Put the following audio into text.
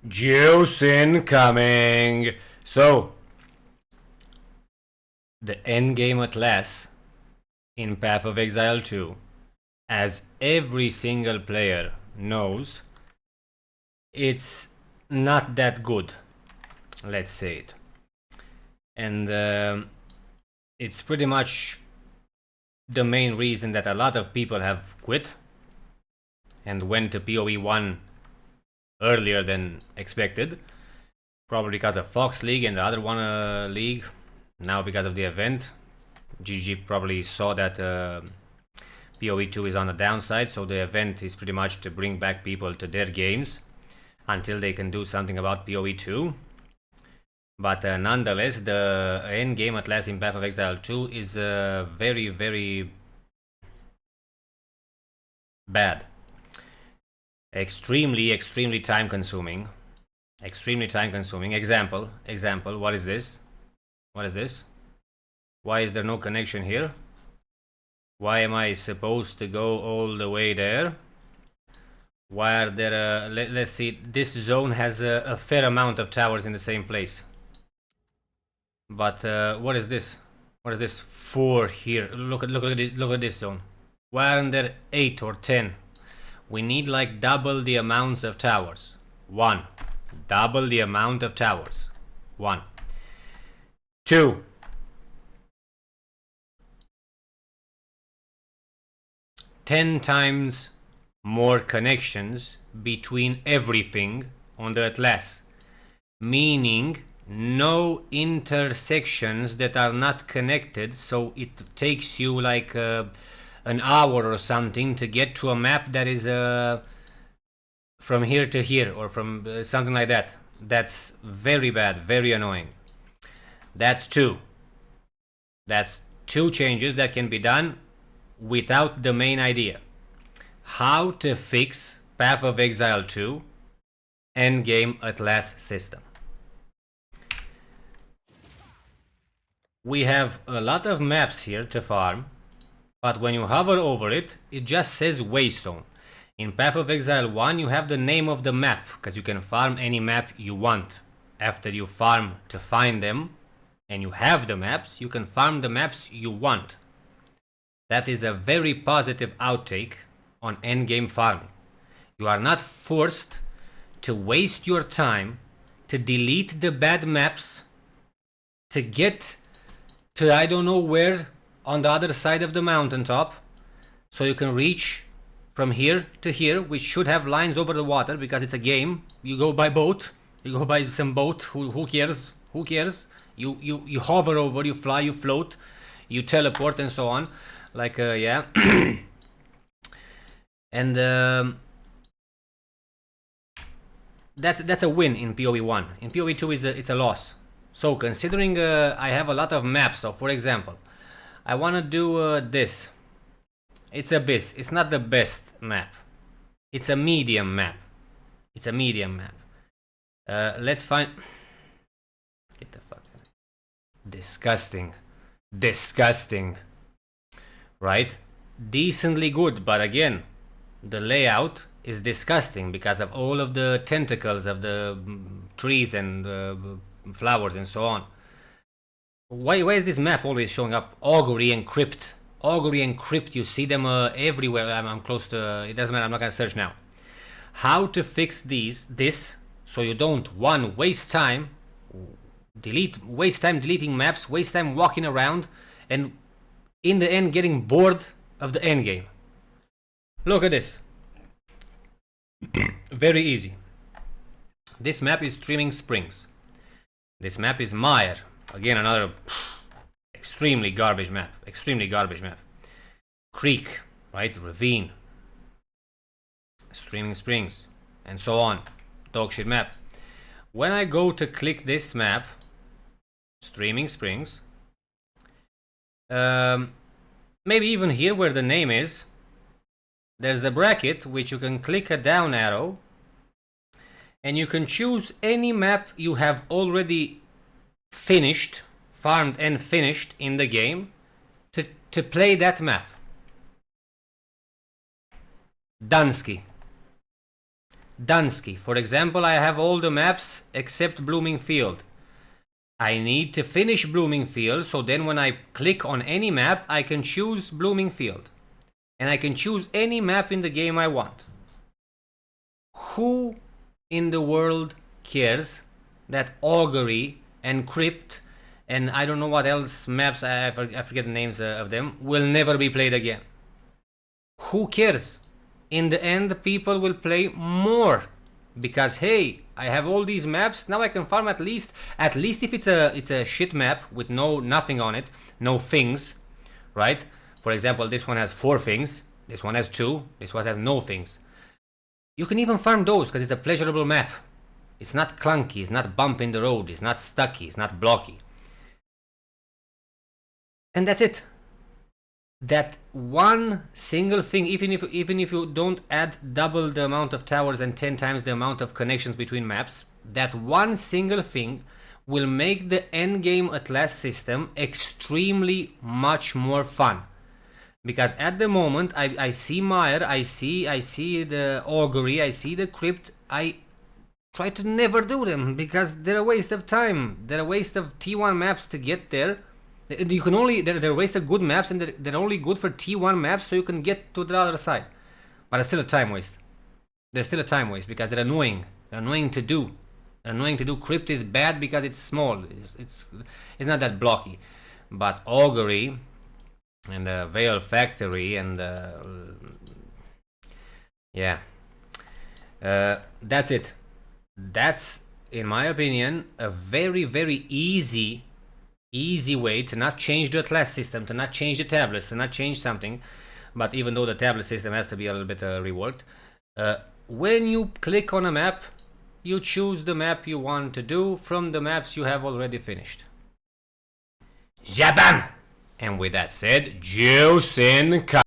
Juice incoming! So, the endgame Atlas in Path of Exile 2, as every single player knows, it's not that good, let's say it. And it's pretty much the main reason that a lot of people have quit and went to PoE 1 earlier than expected, probably because of Fox League and the other one league. Now because of the event, GG probably saw that PoE 2 is on the downside, so the event is pretty much to bring back people to their games until they can do something about PoE 2. But nonetheless, the end game Atlas in Path of Exile 2 is very, very bad. Extremely time consuming. Example, what is this? What is this? Why is there no connection here? Why am I supposed to go all the way there? Why are there, let's see, this zone has a fair amount of towers in the same place. But what is this? What is this? 4 here. Look at this zone. Why aren't there 8 or 10? We need like double the amounts of towers. 1. Double the amount of towers. 1. 2. Ten times more connections between everything on the Atlas. Meaning no intersections that are not connected, so it takes you like an hour or something to get to a map that is from here to here, or from something like that. That's very bad, very annoying. That's 2. That's 2 changes that can be done without the main idea. How to fix Path of Exile 2 endgame Atlas system. We have a lot of maps here to farm, but when you hover over it, it just says Waystone. In Path of Exile 1, you have the name of the map, because you can farm any map you want. After you farm to find them, and you have the maps, you can farm the maps you want. That is a very positive outtake on endgame farming. You are not forced to waste your time to delete the bad maps to get to I don't know where on the other side of the mountaintop, so you can reach from here to here, which should have lines over the water because it's a game. You go by boat, you go by some boat, who cares? Who cares? You hover over, you fly, you float, you teleport and so on. Like yeah. And that's a win in PoE 1. In PoE 2 it's a loss. So considering I have a lot of maps, so for example, I want to do this. It's abyss. It's not the best map. It's a medium map. It's a medium map. Let's find. Get the fuck out. Disgusting. Disgusting. Right? Decently good, but again, the layout is disgusting because of all of the tentacles of the trees and flowers and so on. Why is this map always showing up? Augury and Crypt. Augury and Crypt, you see them everywhere. I'm close to, it doesn't matter, I'm not gonna search now. How to fix this so you don't, 1, waste time deleting maps, waste time walking around, and in the end getting bored of the endgame. Look at this. Very easy. This map is Streaming Springs. This map is Mire. Again, another extremely garbage map. Creek, right? Ravine. Streaming Springs. And so on. Dogshit map. When I go to click this map, Streaming Springs, maybe even here where the name is, there's a bracket which you can click a down arrow and you can choose any map you have already finished, farmed and finished in the game to play that map. Dunsky. Dunsky. For example, I have all the maps except Blooming Field. I need to finish Blooming Field, so then when I click on any map, I can choose Blooming Field. And I can choose any map in the game I want. Who in the world cares that Augury and Crypt and I don't know what else maps, I forget the names of them, will never be played again? Who cares? In the end, people will play more because hey, I have all these maps, now I can farm at least if it's a shit map with nothing on it, no things, right? For example, this one has 4 things, this one has 2, this one has no things. You can even farm those because it's a pleasurable map. It's not clunky, it's not bump in the road, it's not stucky, it's not blocky. And that's it. That one single thing, even if you don't add double the amount of towers and 10 times the amount of connections between maps, that one single thing will make the endgame Atlas system extremely much more fun. Because at the moment I see Mire, I see the Augury, I see the Crypt, I try to never do them because they're a waste of time. They're a waste of T1 maps to get there. You can only they're a waste of good maps, and they're only good for T1 maps, so you can get to the other side. But it's still a time waste. They're still a time waste because they're annoying. They're annoying to do. They're annoying to do. Crypt is bad because it's small. It's not that blocky. But Augury and the Veil Factory and yeah, that's it. That's, in my opinion, a very, very easy way to not change the Atlas system, to not change the tablets, to not change something. But even though the tablet system has to be a little bit reworked, when you click on a map, you choose the map you want to do from the maps you have already finished. ZaBAM! And with that said, juice in